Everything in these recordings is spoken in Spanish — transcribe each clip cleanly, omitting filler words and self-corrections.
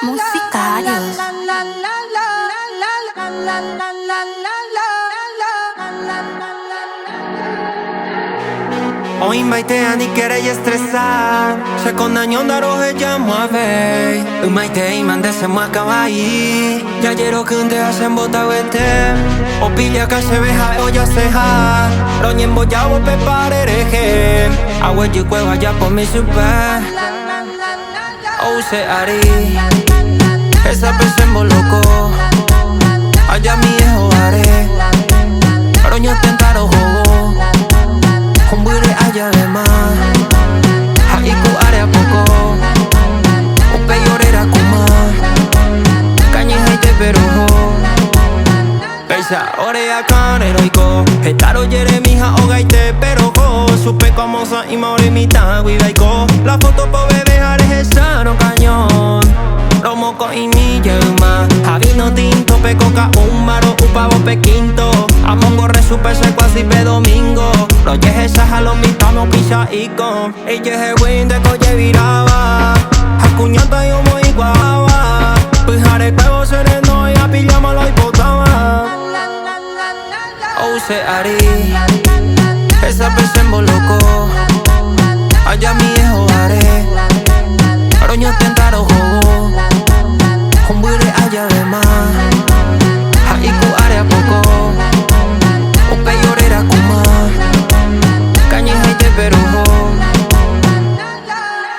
Musicarios. O invite ni querer estressar Se condagnon dar o regiamo avei Înainte mande se mă kawaii Ya jero când se mbota wete O pilla ka se beja o ya se ha Ronyen boya o pe parereje Awe ji cueva ya po mi super O se ari Esa pe mbo loco Allá mi ejo are Ronyo tentaro hobo Kumbure aja bema Haiku area poko Upe yorera kuma Kanyi haite peroho Peisa orea kan heroico Hetaro yere mija ogaite peroho Supe como sa imore mita guibaiko La foto po bebe jare no cañón Romo ko ini yeuma Havino tinto pe coca un maro upavo pe quinto Amongo resupe se quasi pe domingo Roye esa jalo mitamo pisa iko Eye he win de koye viraba Hakunyata yo mo iguaba Pijare cuevo sereno y apillamos lo hipotama O se ari Esa pe sembo loco Allá mi ejo are Roño tentaro hobo Kumbure aja bema Haiku area poko Upe yorera kuma Kanyi haite peroho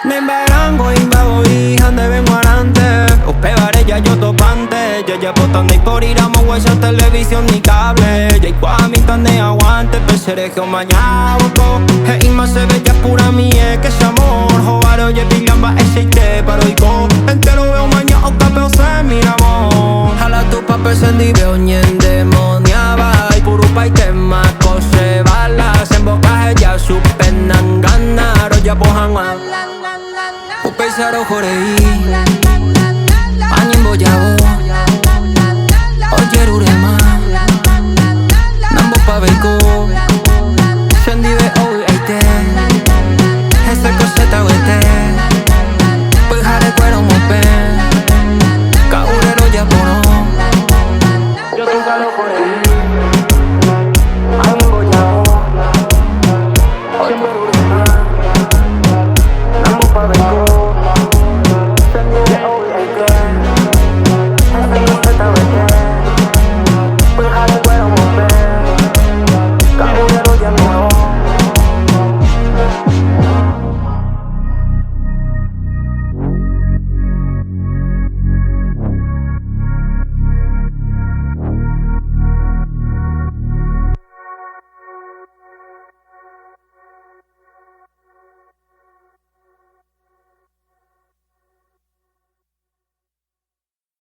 Nemberango imbago y hande vengo arante Upe vare ya yo topante Ya potando y por ir a hueso televisión ni cable Ya igual mi tan de aguante Pesereje o mañabo He ima se ve ya pura mie que es amor Jovar oye pillamba ese te paro y go Entero veo maña o capeo se miramo Jala tu papel sendi veo nien demoniaba Y puru pa y tema cose balas En bocaje ya su pena ganar O ya pojangwa Upe saro jorei Añen boyabo Oye rurema Nambo pa beiko